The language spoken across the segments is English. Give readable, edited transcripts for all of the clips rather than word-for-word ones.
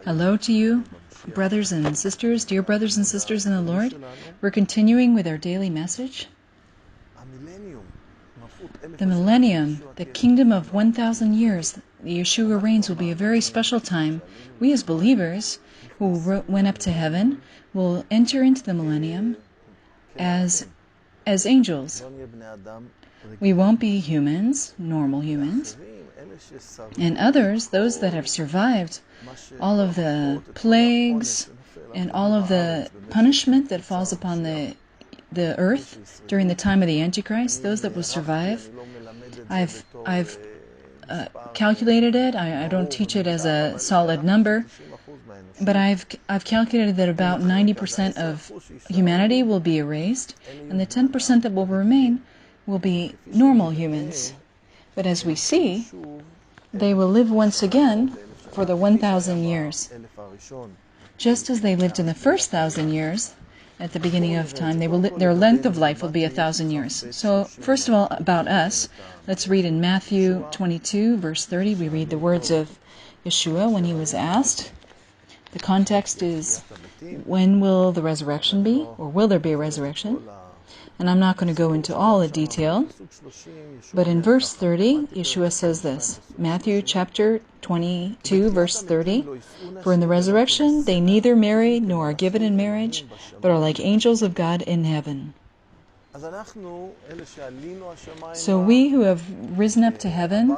Hello to you, brothers and sisters, dear brothers and sisters in the Lord. We're continuing with our daily message. The millennium, the kingdom of 1,000 years, the Yeshua reigns, will be a very special time. We as believers who went up to heaven will enter into the millennium as angels. We won't be humans, normal humans. And others, those that have survived all of the plagues and all of the punishment that falls upon the earth during the time of the Antichrist, those that will survive, I've calculated it. I don't teach it as a solid number, but I've calculated that about 90% of humanity will be erased, and the 10% that will remain will be normal humans. But as we see, they will live once again for the 1,000 years. Just as they lived in the first 1,000 years, at the beginning of time, their length of life will be 1,000 years. So, first of all, about us, let's read in Matthew 22, verse 30, we read the words of Yeshua when he was asked. The context is, when will the resurrection be, or will there be a resurrection? And I'm not going to go into all the detail, but in verse 30, Yeshua says this, Matthew chapter 22, verse 30, "For in the resurrection they neither marry nor are given in marriage, but are like angels of God in heaven." So we who have risen up to heaven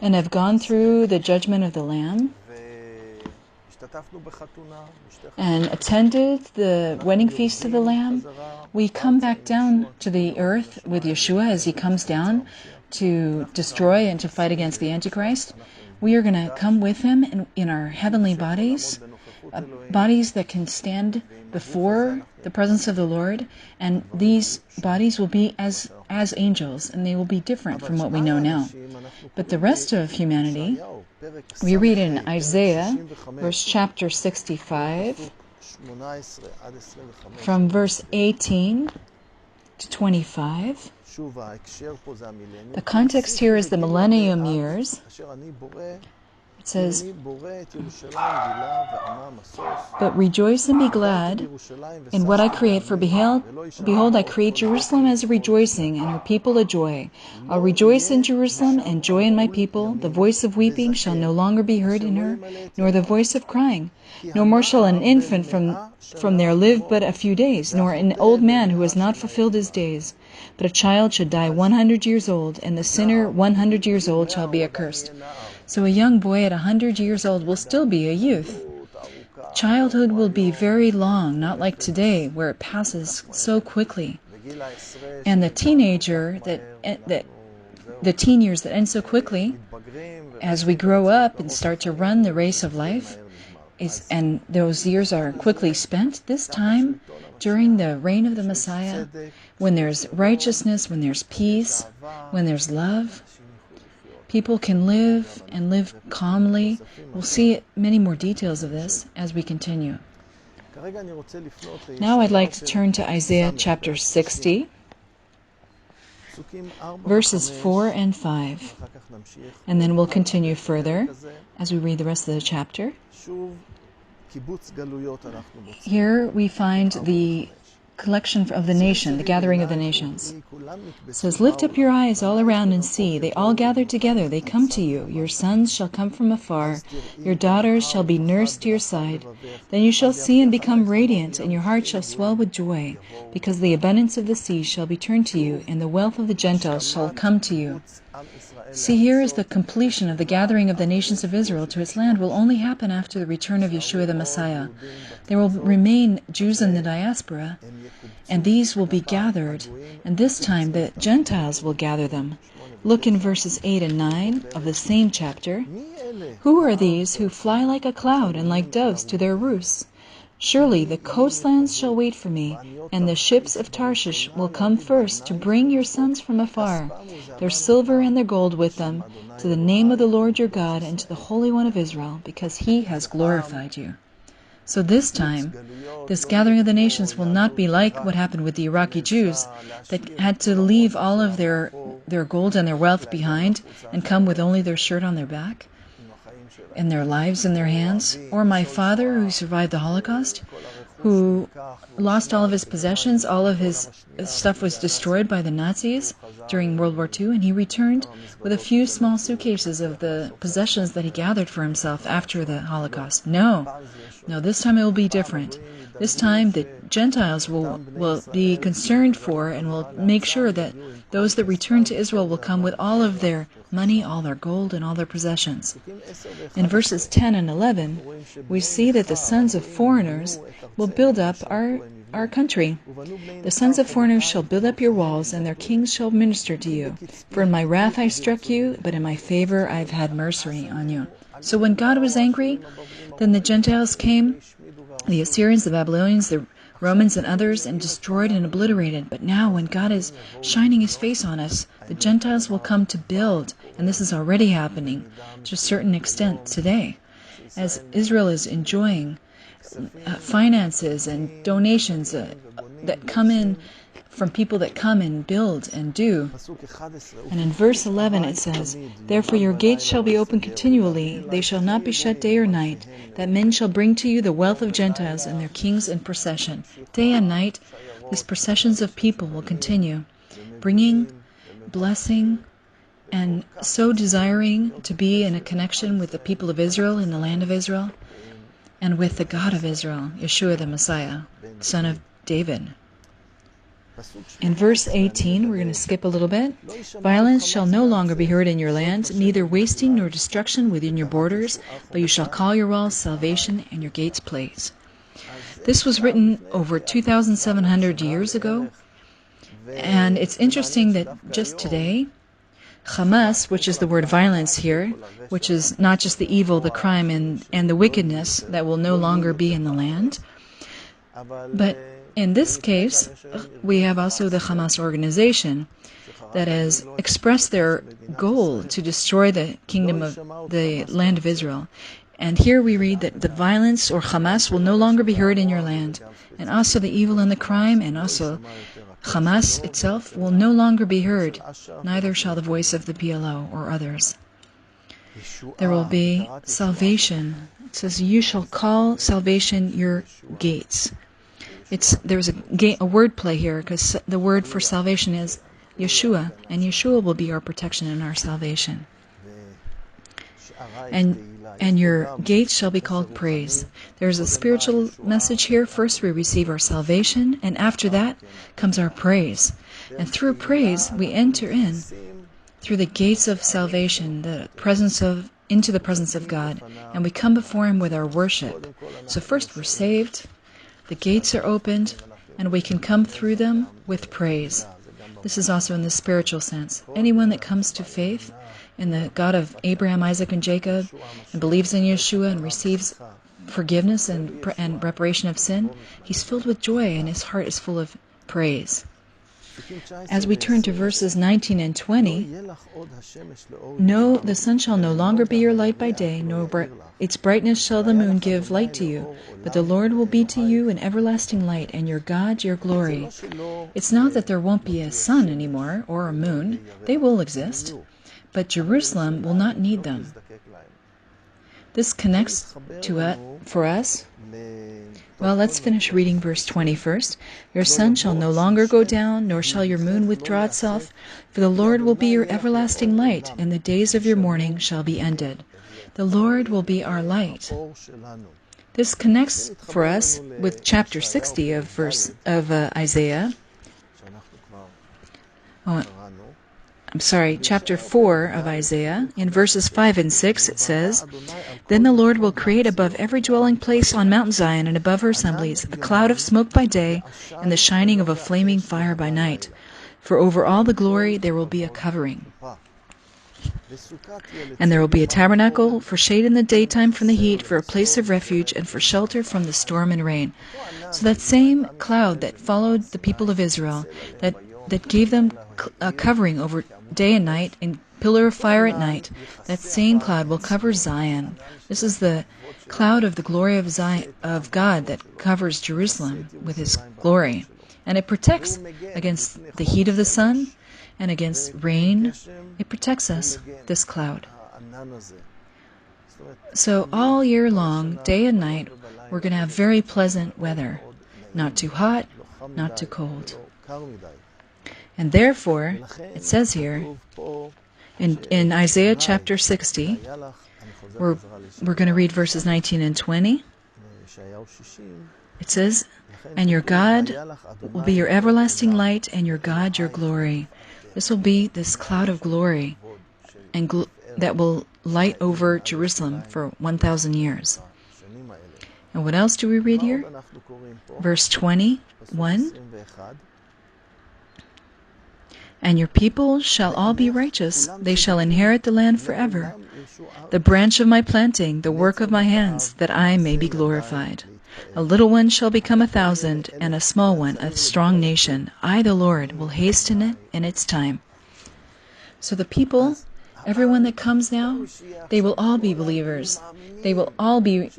and have gone through the judgment of the Lamb and attended the wedding feast of the Lamb, we come back down to the earth with Yeshua as he comes down to destroy and to fight against the Antichrist. We are going to come with him in our heavenly bodies, bodies that can stand before the presence of the Lord, and these bodies will be as angels, and they will be different from what we know now. But the rest of humanity, we read in Isaiah, verse chapter 65, from verse 18 to 25. The context here is the millennium years. It says, "But rejoice and be glad in what I create, for behold, I create Jerusalem as a rejoicing, and her people a joy. I'll rejoice in Jerusalem, and joy in my people. The voice of weeping shall no longer be heard in her, nor the voice of crying. No more shall an infant from there live but a few days, nor an old man who has not fulfilled his days. But a child should die 100 years old, and the sinner 100 years old shall be accursed." So a young boy at 100 years old will still be a youth. Childhood will be very long, not like today, where it passes so quickly. And the teenager the teen years that end so quickly, as we grow up and start to run the race of life, and those years are quickly spent, this time, during the reign of the Messiah, when there's righteousness, when there's peace, when there's love, people can live and live calmly. We'll see many more details of this as we continue. Now I'd like to turn to Isaiah chapter 60, verses 4 and 5. And then we'll continue further as we read the rest of the chapter. Here we find the collection of the nation, the gathering of the nations. It says, "Lift up your eyes all around and see. They all gather together. They come to you. Your sons shall come from afar. Your daughters shall be nursed to your side. Then you shall see and become radiant, and your heart shall swell with joy, because the abundance of the sea shall be turned to you, and the wealth of the Gentiles shall come to you." See, here is the completion of the gathering of the nations of Israel to its land will only happen after the return of Yeshua the Messiah. There will remain Jews in the diaspora, and these will be gathered, and this time the Gentiles will gather them. Look in verses 8 and 9 of the same chapter. "Who are these who fly like a cloud and like doves to their roosts? Surely the coastlands shall wait for me, and the ships of Tarshish will come first to bring your sons from afar, their silver and their gold with them, to the name of the Lord your God and to the Holy One of Israel, because he has glorified you." So this time, this gathering of the nations will not be like what happened with the Iraqi Jews that had to leave all of their gold and their wealth behind and come with only their shirt on their back and their lives in their hands, or my father who survived the Holocaust, who lost all of his possessions, all of his stuff was destroyed by the Nazis during World War II, and he returned with a few small suitcases of the possessions that he gathered for himself after the Holocaust. No, this time it will be different. This time the Gentiles will be concerned for and will make sure that those that return to Israel will come with all of their money, all their gold, and all their possessions. In verses 10 and 11, we see that the sons of foreigners will build up our country. The sons of foreigners shall build up your walls, and their kings shall minister to you. For in my wrath I struck you, but in my favor I have had mercy on you. So when God was angry, then the Gentiles came, the Assyrians, the Babylonians, the Romans and others, and destroyed and obliterated. But now when God is shining his face on us, the Gentiles will come to build, and this is already happening to a certain extent today, as Israel is enjoying finances and donations that come in from people that come and build and do. And in verse 11 it says, "Therefore your gates shall be open continually, they shall not be shut day or night, that men shall bring to you the wealth of Gentiles and their kings in procession." Day and night, these processions of people will continue, bringing blessing and so desiring to be in a connection with the people of Israel in the land of Israel and with the God of Israel, Yeshua the Messiah, son of David. In verse 18, we're going to skip a little bit. "Violence shall no longer be heard in your land, neither wasting nor destruction within your borders, but you shall call your walls salvation and your gates praise." This was written over 2,700 years ago, and it's interesting that just today, Hamas, which is the word violence here, which is not just the evil, the crime, and the wickedness that will no longer be in the land, but in this case, we have also the Hamas organization that has expressed their goal to destroy the kingdom of the land of Israel. And here we read that the violence or Hamas will no longer be heard in your land, and also the evil and the crime, and also Hamas itself will no longer be heard, neither shall the voice of the PLO or others. There will be salvation. It says, "You shall call salvation your gates." There's a word play here, because the word for salvation is Yeshua, and Yeshua will be our protection and our salvation. And your gates shall be called praise. There's a spiritual message here. First we receive our salvation, and after that comes our praise. And through praise we enter in through the gates of salvation, into the presence of God, and we come before him with our worship. So first we're saved, the gates are opened, and we can come through them with praise. This is also in the spiritual sense. Anyone that comes to faith in the God of Abraham, Isaac, and Jacob, and believes in Yeshua and receives forgiveness and reparation of sin, he's filled with joy and his heart is full of praise. As we turn to verses 19 and 20, "No, the sun shall no longer be your light by day, nor its brightness shall the moon give light to you, but the Lord will be to you an everlasting light, and your God your glory." It's not that there won't be a sun anymore, or a moon. They will exist, but Jerusalem will not need them. This connects to it for us. Well, let's finish reading verse 20 first. "Your sun shall no longer go down, nor shall your moon withdraw itself, for the Lord will be your everlasting light, and the days of your mourning shall be ended." The Lord will be our light. This connects for us with chapter 60 of Isaiah. Chapter 4 of Isaiah. In verses 5 and 6 it says, "Then the Lord will create above every dwelling place on Mount Zion and above her assemblies a cloud of smoke by day and the shining of a flaming fire by night. For over all the glory there will be a covering. And there will be a tabernacle for shade in the daytime from the heat, for a place of refuge, and for shelter from the storm and rain." So that same cloud that followed the people of Israel, that gave them a covering over day and night, and pillar of fire at night. That same cloud will cover Zion. This is the cloud of the glory of Zion, of God, that covers Jerusalem with His glory. And it protects against the heat of the sun and against rain. It protects us, this cloud. So all year long, day and night, we're going to have very pleasant weather. Not too hot, not too cold. And therefore, it says here, in Isaiah chapter 60, we're going to read verses 19 and 20. It says, "And your God will be your everlasting light, and your God your glory." This will be this cloud of glory and that will light over Jerusalem for 1,000 years. And what else do we read here? Verse 21. "And your people shall all be righteous. They shall inherit the land forever. The branch of my planting, the work of my hands, that I may be glorified. A little one shall become 1,000, and a small one a strong nation. I, the Lord, will hasten it in its time." So the people, everyone that comes now, they will all be believers. They will all be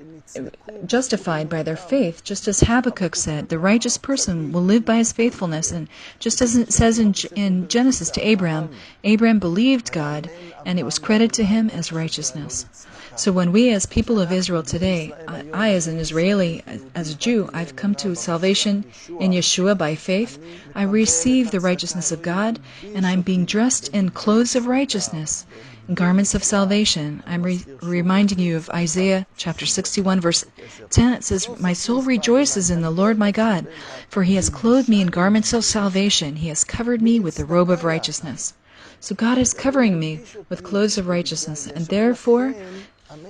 justified by their faith, just as Habakkuk said, the righteous person will live by his faithfulness. And just as it says in Genesis to Abraham, Abraham believed God, and it was credited to him as righteousness. So when we as people of Israel today, I as an Israeli, as a Jew, I've come to salvation in Yeshua by faith. I receive the righteousness of God, and I'm being dressed in clothes of righteousness, in garments of salvation. I'm reminding you of Isaiah chapter 61 verse 10. It says, "My soul rejoices in the Lord my God, for He has clothed me in garments of salvation. He has covered me with the robe of righteousness." So God is covering me with clothes of righteousness, and therefore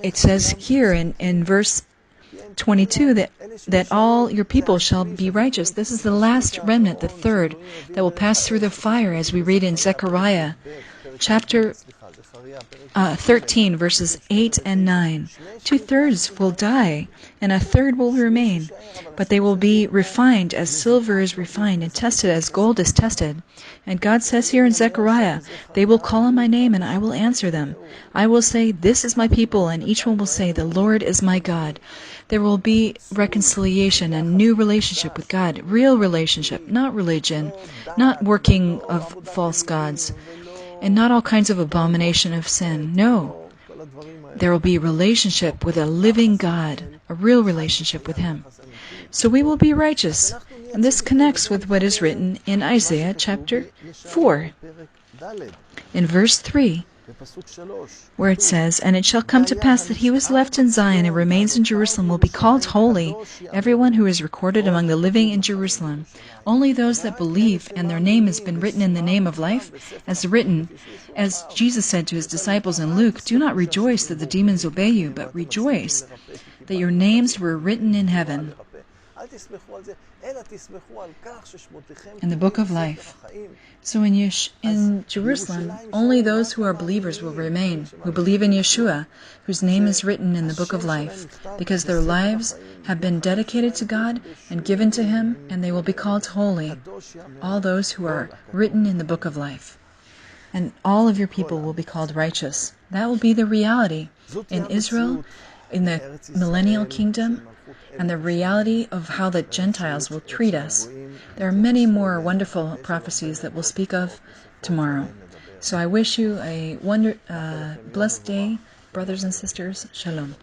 it says here in verse 22 that all your people shall be righteous. This is the last remnant, the third, that will pass through the fire, as we read in Zechariah chapter 13, verses 8 and 9. 2/3 will die, and a third will remain, but they will be refined as silver is refined, and tested as gold is tested. And God says here in Zechariah, "They will call on my name, and I will answer them. I will say, 'This is my people,' and each one will say, 'The Lord is my God.'" There will be reconciliation and new relationship with God, real relationship, not religion, not working of false gods, and not all kinds of abomination of sin. No. There will be a relationship with a living God, a real relationship with Him. So we will be righteous. And this connects with what is written in Isaiah chapter 4, in verse 3, where it says, "And it shall come to pass that he who is left in Zion and remains in Jerusalem will be called holy, everyone who is recorded among the living in Jerusalem. Only those that believe and their name has been written in the name of life, as written, as Jesus said to his disciples in Luke, 'Do not rejoice that the demons obey you, but rejoice that your names were written in heaven, in the book of life.'" So in Jerusalem, only those who are believers will remain, who believe in Yeshua, whose name is written in the book of life, because their lives have been dedicated to God and given to Him, and they will be called holy, all those who are written in the book of life. And all of your people will be called righteous. That will be the reality in Israel, in the millennial kingdom, and the reality of how the Gentiles will treat us. There are many more wonderful prophecies that we'll speak of tomorrow. So I wish you a blessed day, brothers and sisters. Shalom.